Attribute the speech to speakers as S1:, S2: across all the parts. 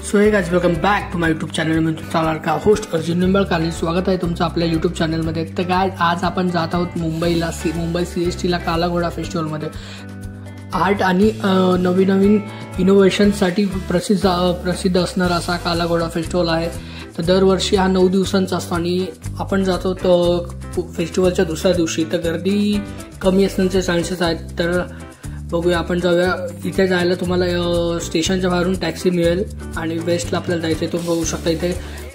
S1: So hey guys, welcome back to my YouTube channel. मी तुमचा लाडका होस्ट अर्जुन निंबाळकर. स्वागत आहे तुमचं आपल्या यूट्यूब चॅनलमध्ये. तर गाइस, आज आपण जात आहोत मुंबई CSTला काला घोडा फेस्टिवलमध्ये. आर्ट आणि नवीन इनोव्हेशनसाठी प्रसिद्ध असणारा असा काला घोडा फेस्टिवल आहे. तर दरवर्षी हा 9 दिवसांचा असतो आणि आपण जातो तर फेस्टिवलच्या दुसऱ्या दिवशी. तर गर्दी कमी असण्याचे चान्सेस आहेत. तर बघूया, आपण जाऊया. इथे जायला तुम्हाला स्टेशनच्या बाहेरून टॅक्सी मिळेल आणि वेस्टला आपल्याला जायचं आहे. तुम्ही बघू शकता इथे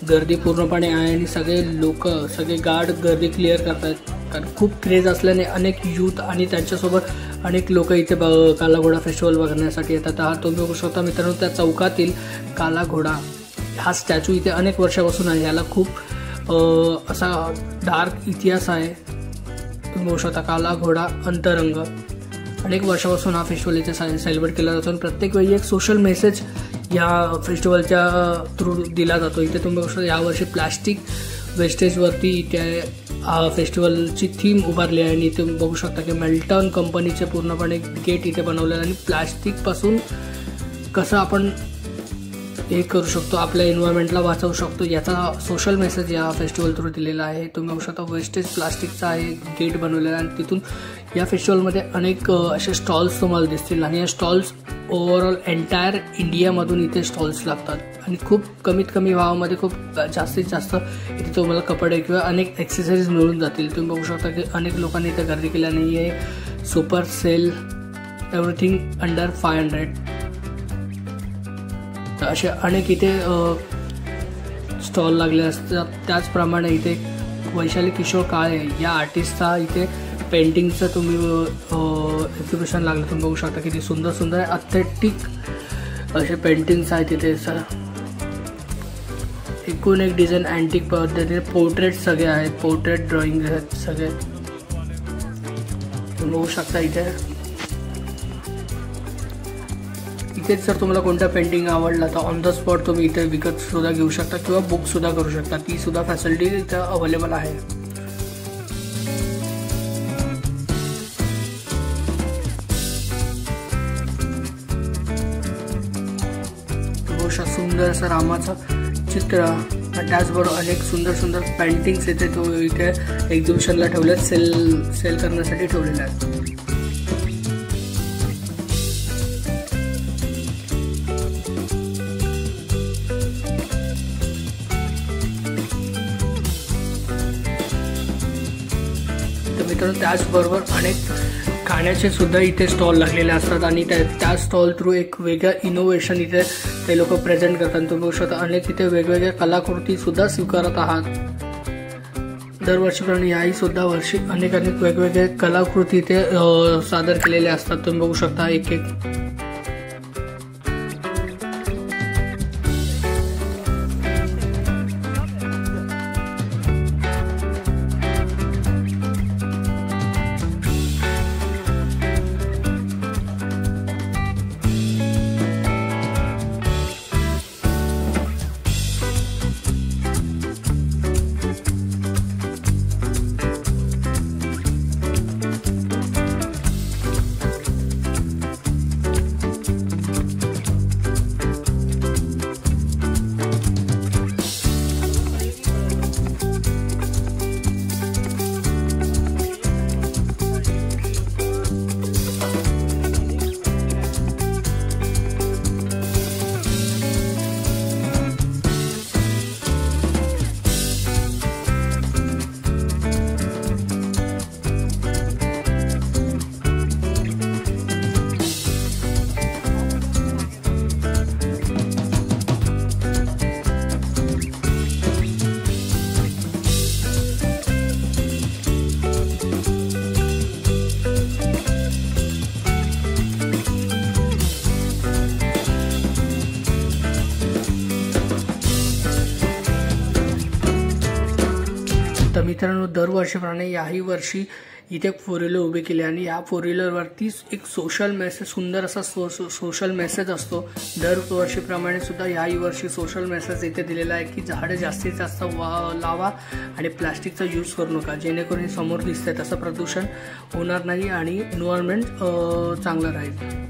S1: गर्दी पूर्णपणे आहे आणि सगळे गार्ड गर्दी क्लिअर करत आहेत. कारण खूप क्रेज असल्याने अनेक यूथ आणि त्यांच्यासोबत अनेक लोक इथे काला घोडा फेस्टिवल बघण्यासाठी येतात. हा तुम्ही बघू शकता मित्रांनो, त्या चौकातील काला घोडा हा स्टॅच्यू इथे अनेक वर्षापासून आहे. याला खूप असा डार्क इतिहास आहे. तुम्ही बघू शकता काला घोडा अंतरंग. अनेक वर्षापासून हा फेस्टिवल इथे सेलिब्रेट केला जातो आणि प्रत्येक वेळी एक सोशल मेसेज या फेस्टिवलच्या थ्रू दिला जातो. इथे तुम्ही बघू शकता यावर्षी प्लास्टिक वेस्टेजवरती इथे फेस्टिवलची थीम उभारली आहे आणि इथे बघू शकता की मेल्टन कंपनीचे पूर्णपणे गेट इथे बनवलेलं आणि प्लास्टिकपासून कसं आपण हे करू शकतो, आपल्या एन्व्हायरमेंटला वाचवू शकतो, याचा सोशल मेसेज या फेस्टिवल थ्रू दिलेला आहे. तुम्ही बघू शकता वेस्टेज प्लास्टिकचा आहे गेट बनवलेला आणि तिथून या फेस्टिवलमध्ये अनेक असे स्टॉल्स तुम्हाला दिसतील आणि या स्टॉल्स ओव्हरऑल एंटायर इंडियामधून इथे स्टॉल्स लागतात आणि खूप कमीत कमी भावामध्ये खूप जास्तीत जास्त इथे तुम्हाला कपडे किंवा अनेक ॲक्सेसरीज मिळून जातील. तुम्ही बघू शकता की अनेक लोकांनी इथे गर्दी केल्याने आहे सुपर सेल एव्हरीथिंग अंडर 500. तर असे अनेक इथे स्टॉल लागले असतात. त्याचप्रमाणे इथे वैशाली किशोर काळे या आर्टिस्टचा इथे पेंटिंगचं तुम्ही एक्झिबिशन लागलं. तुम्ही बघू शकता किती सुंदर सुंदर आहे. अथेंटिक असे पेंटिंग्स आहेत तिथे. एकूण एक डिझाईन अँटिक पद्धतीने पोर्ट्रेट सगळे आहेत. पोर्ट्रेट ड्रॉइंग आहेत सगळे. तुम्ही बघू शकता इथे जर तुम्हाला कोणता पेंटिंग आवडला तर ऑन द स्पॉट तुम्ही इथे विकत सुद्धा घेऊ शकता किंवा बुक सुद्धा करू शकता. ती सुद्धा फॅसिलिटी इथं अवेलेबल आहे. सुंदर असं रामाचं चित्र आणि त्याचबरोबर अनेक सुंदर सुंदर पेंटिंग्स इथे इथे एक्झिबिशनला ठेवले, सेल करण्यासाठी ठेवलेले आहेत. मित्रांनो, त्याचबरोबर अनेक खाण्याचे सुद्धा इथे स्टॉल लागलेले असतात आणि त्या स्टॉल थ्रू एक वेगळं इनोव्हेशन इथे ते लोक प्रेझेंट करतात. तुम्ही बघू शकता अनेक इथे वेगवेगळ्या कलाकृती सुद्धा स्वीकारत आहात. दरवर्षीप्रमाणे याही सुद्धा वर्षी अनेक वेगवेगळे कलाकृती इथे सादर केलेले असतात. तुम्ही बघू शकता एक तर मित्रांनो, दरवर्षीप्रमाणे याही वर्षी इथे 4 व्हीलर उभी केली आणि या 4 व्हीलरवरती एक सोशल मेसेज, सुंदर असा सोशल मेसेज असतो. दरवर्षीप्रमाणे सुद्धा याही वर्षी सोशल मेसेज इथे दिलेला आहे की झाडं जास्तीत जास्त लावा आणि प्लास्टिकचा यूज करू नका, जेणेकरून समोर दिसतंय तसं प्रदूषण होणार नाही आणि एन्व्हायरमेंट चांगलं राहील.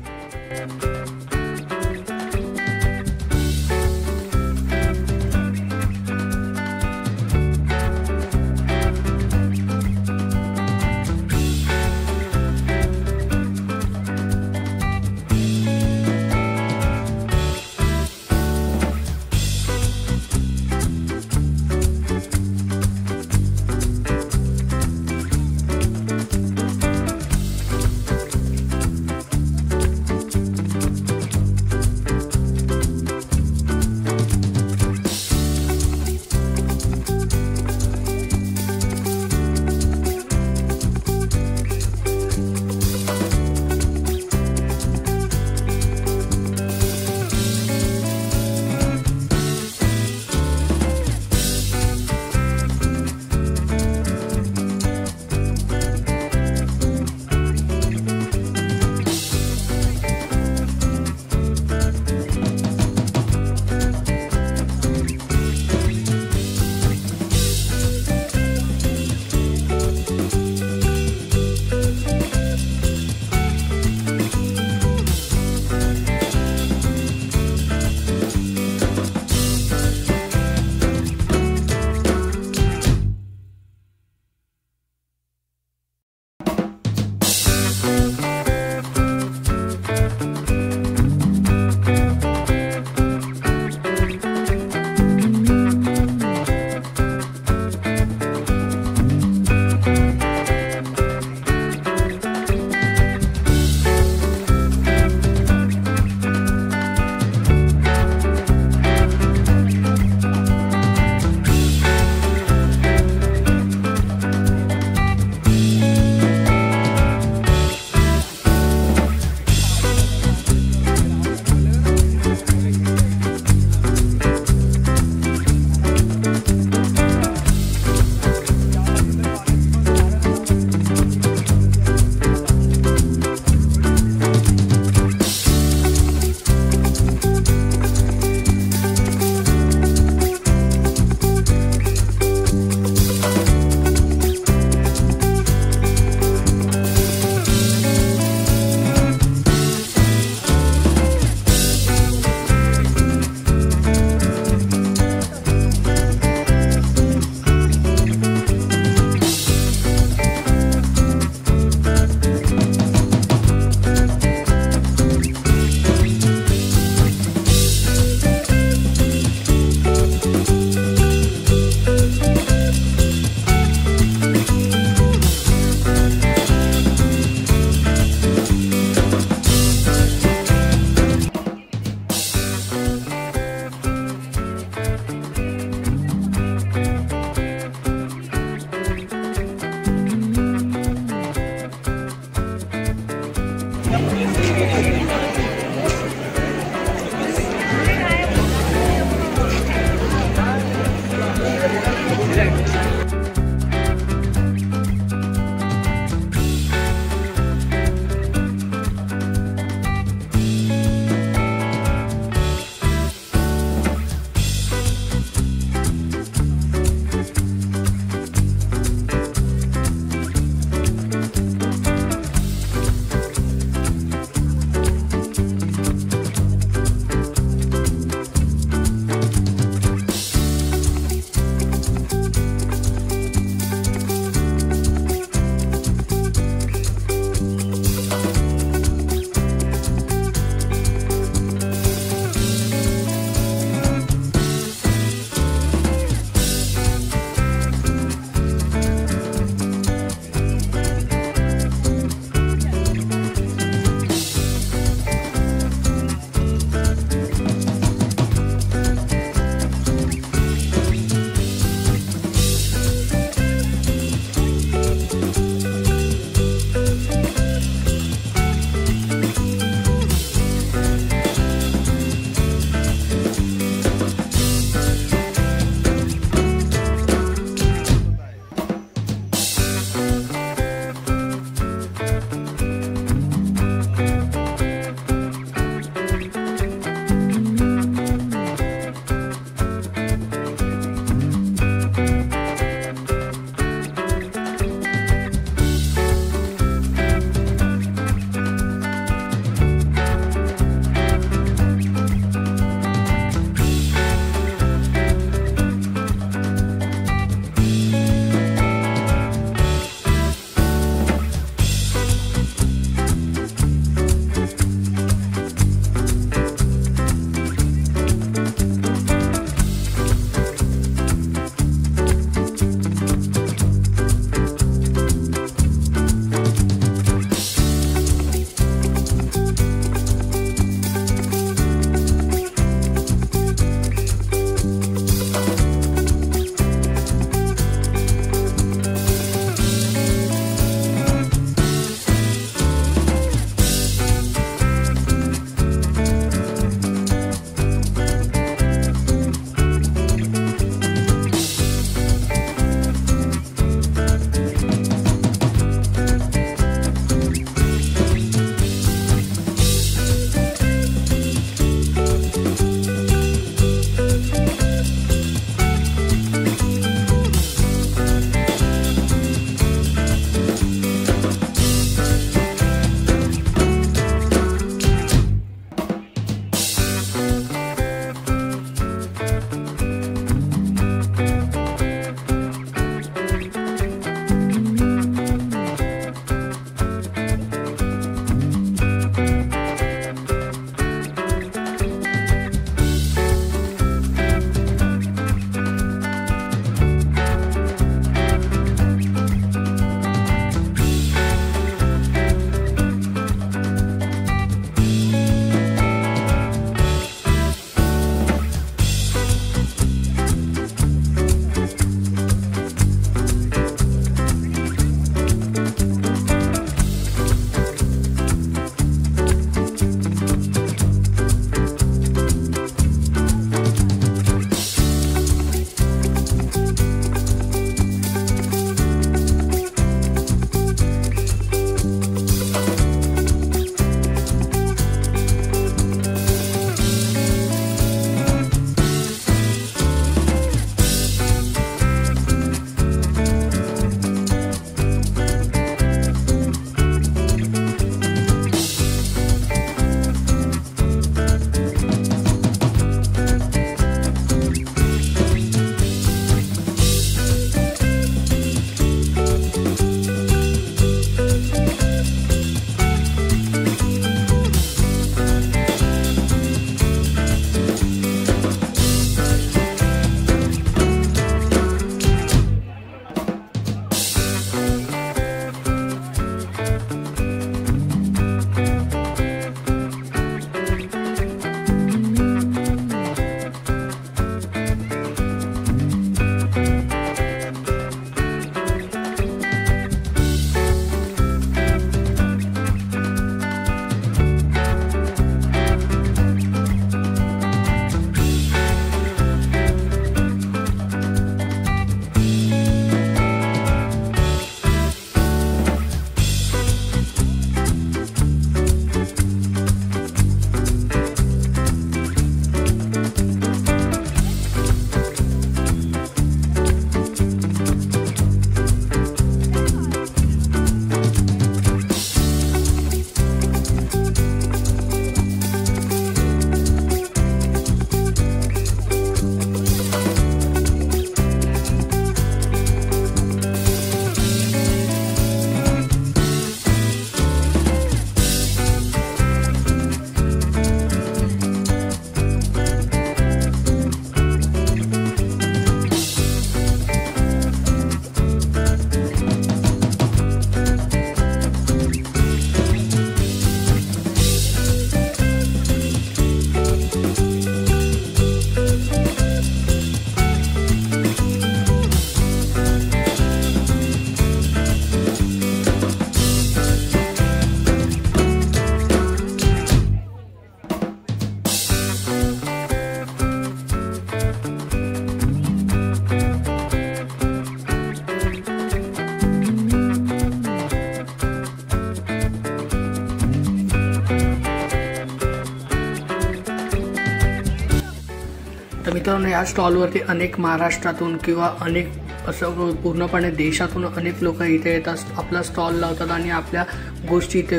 S1: तर मित्रांनो, या स्टॉलवरती अनेक महाराष्ट्रातून किंवा अनेक असं पूर्णपणे देशातून अनेक लोक इथे येतात, आपला स्टॉल लावतात आणि आपल्या गोष्टी इथे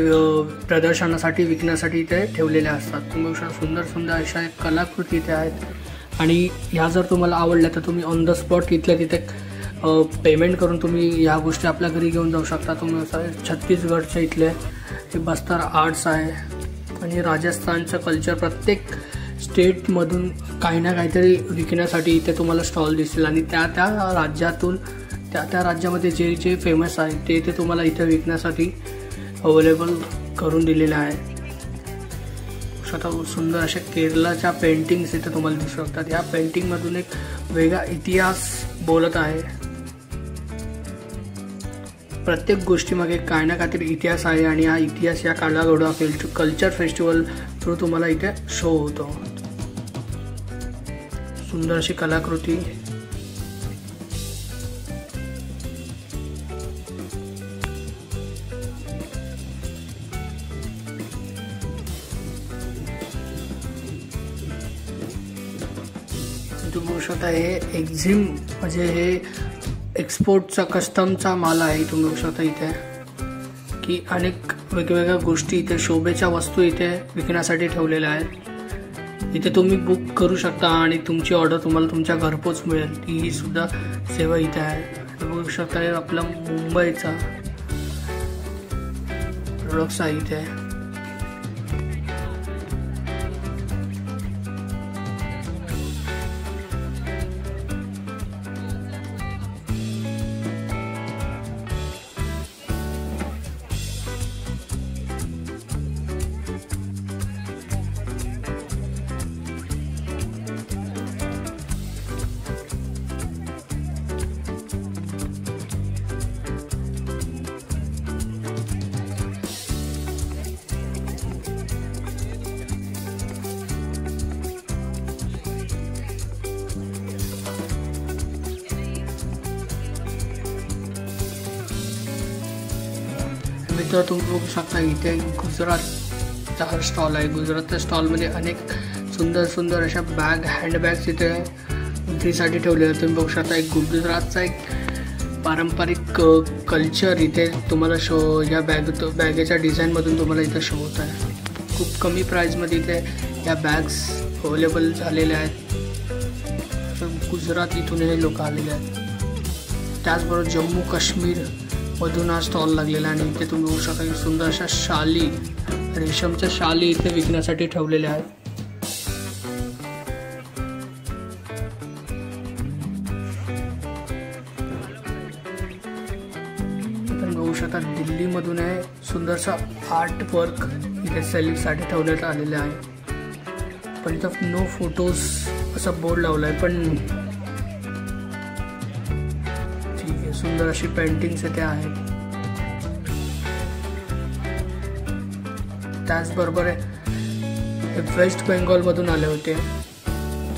S1: प्रदर्शनासाठी विकण्यासाठी इथे ठेवलेल्या असतात. तुम्ही सुंदर सुंदर अशा कलाकृती इथे आहेत आणि ह्या जर तुम्हाला आवडल्या तर तुम्ही ऑन द स्पॉट इथल्या तिथे पेमेंट करून तुम्ही ह्या गोष्टी आपल्या घरी घेऊन जाऊ शकता. तुम्ही असं छत्तीसगडच्या इथले हे बस्तर आर्ट्स आहे आणि राजस्थानचं कल्चर, प्रत्येक स्टेटमधून काही ना काहीतरी विकण्यासाठी इथे तुम्हाला स्टॉल दिसतील आणि त्या त्या राज्यातून त्या राज्यामध्ये जे जे फेमस आहे ते इथे तुम्हाला इथे विकण्यासाठी अवेलेबल करून दिलेले आहे. स्वतः सुंदर अशा केरळच्या पेंटिंग्स इथे तुम्हाला दिसू शकतात. या पेंटिंगमधून एक वेगळा इतिहास बोलत आहे. प्रत्येक गोष्टीमागे काही ना काहीतरी इतिहास आहे आणि हा इतिहास या कालाघोडा कल्चर फेस्टिवल थ्रू तुम्हाला इथे शो होतो. सुंदर अशी कलाकृती. तुम्ही बघू शकता हे एक्झिम म्हणजे हे एक्सपोर्टचा कस्टमचा माल आहे. तुम्ही बघू शकता इथे की अनेक वेगवेगळ्या गोष्टी इथे शोभेच्या वस्तू इथे विकण्यासाठी ठेवलेल्या आहेत. इथे तुम्ही बुक करू शकता आणि तुमची ऑर्डर तुम्हाला तुमच्या घरपोच मिळेल. ही सुद्धा सेवा इथे आहे. बघू शकता हे आपला मुंबईचा प्रोडक्ट्स आहे इथे. मित्र, तुम्ही बघू शकता इथे गुजरातचा हा स्टॉल आहे. गुजरातच्या स्टॉलमध्ये अनेक सुंदर सुंदर अशा हँडबॅग्स इथे विक्रीसाठी ठेवले आहेत. तुम्ही बघू शकता एक गुजरातचा एक पारंपरिक कल्चर इथे तुम्हाला या बॅगेच्या डिझाईनमधून तुम्हाला इथं शो होत आहे. खूप कमी प्राईजमध्ये इथे या बॅग्स अवेलेबल झालेल्या आहेत. गुजरात इथून हे लोक आलेले आहेत. त्याचबरोबर जम्मू काश्मीर मधून हा स्टॉल लागलेला आणि इथे तुम्ही बघू शकता सुंदर अशा शाली, रेशमच्या शाली इथे विकण्यासाठी ठेवलेल्या आहेत. तुम्ही बघू शकता दिल्लीमधून हे सुंदरसा आर्ट वर्क इथे सेलिंगसाठी ठेवण्यात आलेले आहे. पण इथं नो फोटोज असा बोर्ड लावला आहे. पण सुंदर अशी पेंटिंग्स इथे आहेत. त्याचबरोबर हे वेस्ट बेंगॉलमधून आले होते.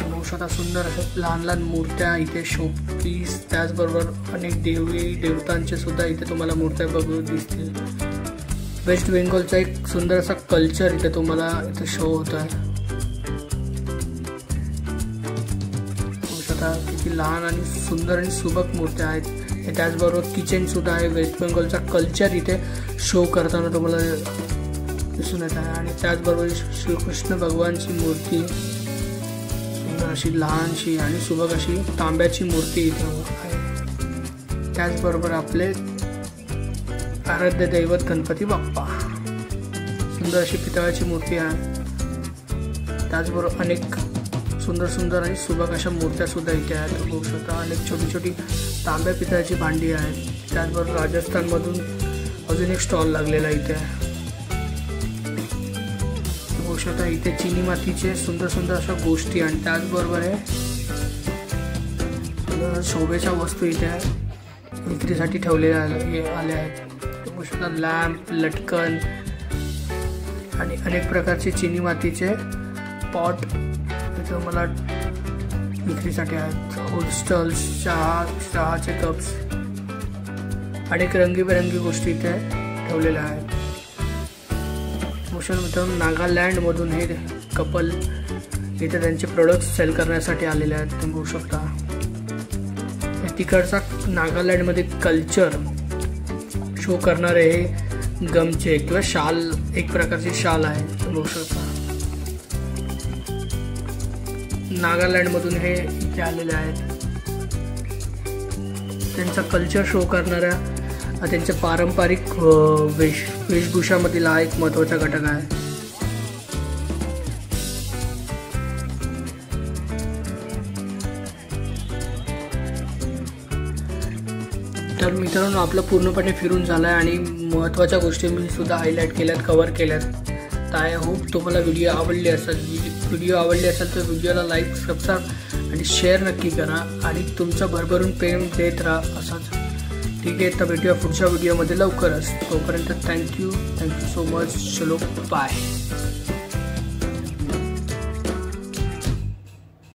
S1: बघू शकता सुंदर असे लहान लहान मूर्त्या इथे शोपीस. त्याचबरोबर अनेक देवी देवतांचे सुद्धा इथे तुम्हाला मूर्त्या बघू दिसतील. वेस्ट बेंगॉलचा एक सुंदर असा कल्चर इथे तुम्हाला इथे शो होत आहे. बघू शकता किती लहान आणि सुंदर आणि सुबक मूर्त्या आहेत. त्याचबरोबर किचन सुद्धा आहे. वेस्ट बेंगॉलचा कल्चर इथे शो करताना तुम्हाला दिसून येत आहे. आणि त्याचबरोबर श्रीकृष्ण भगवानची मूर्ती सुंदर अशी लहानशी आणि सुबक अशी तांब्याची मूर्ती इथे आहे. त्याचबरोबर आपले आराध्य दैवत गणपती बाप्पा, सुंदर अशी पितळाची मूर्ती आहे. त्याचबरोबर अनेक सुंदर सुंदर आणि सुबक अशा मूर्त्या सुद्धा इथे आहेत. बघू शकता अनेक छोटी छोटी तांब्या पितळाची भांडी आहेत. त्याचबरोबर राजस्थानमधून अजून एक स्टॉल लागलेला इथे. बघू शकता इथे चिनी मातीचे सुंदर सुंदर अशा गोष्टी आणि त्याचबरोबर आहे शोभेच्या वस्तू इथे विक्रीसाठी ठेवलेल्या आल्या आहेत. बघू शकता लॅम्प, लटकन आणि अनेक प्रकारचे चिनी मातीचे पॉट इथे मला विक्रीसाठी आहेत. होस्टल्स, चहाचे कप्स, अनेक रंगीबेरंगी गोष्टी इथे ठेवलेल्या आहेत. मोशन मित्रांनो, नागालँडमधून हे कपल इथे त्यांचे प्रोडक्ट्स सेल करण्यासाठी आलेले आहेत, तुम्ही बघू शकता. तिकडचा नागालँडमध्ये कल्चर शो करणारे हे गमचे किंवा शाल, एक प्रकारची शाल आहे, तुम्ही बघू शकता. नागालँडमधून हे इथे आलेले आहेत. त्यांचा कल्चर शो करणाऱ्या त्यांच्या पारंपरिक वेशभूषामधील हा एक महत्त्वाचा घटक आहे. तर मित्रांनो, आपलं पूर्णपणे फिरून झालं आहे आणि महत्त्वाच्या गोष्टी मी सुद्धा हायलाईट केल्यात, कव्हर केल्यात. तर आय होप तुम्हाला व्हिडिओ आवडली असेल तर व्हिडिओला लाईक, सबस्क्राईब आणि शेअर नक्की करा आणि तुमचं भरभरून प्रेम देत राहा असंच. ठीक आहे, तर भेटूया पुढच्या व्हिडिओमध्ये लवकरच. तोपर्यंत थँक्यू सो मच. चलो बाय.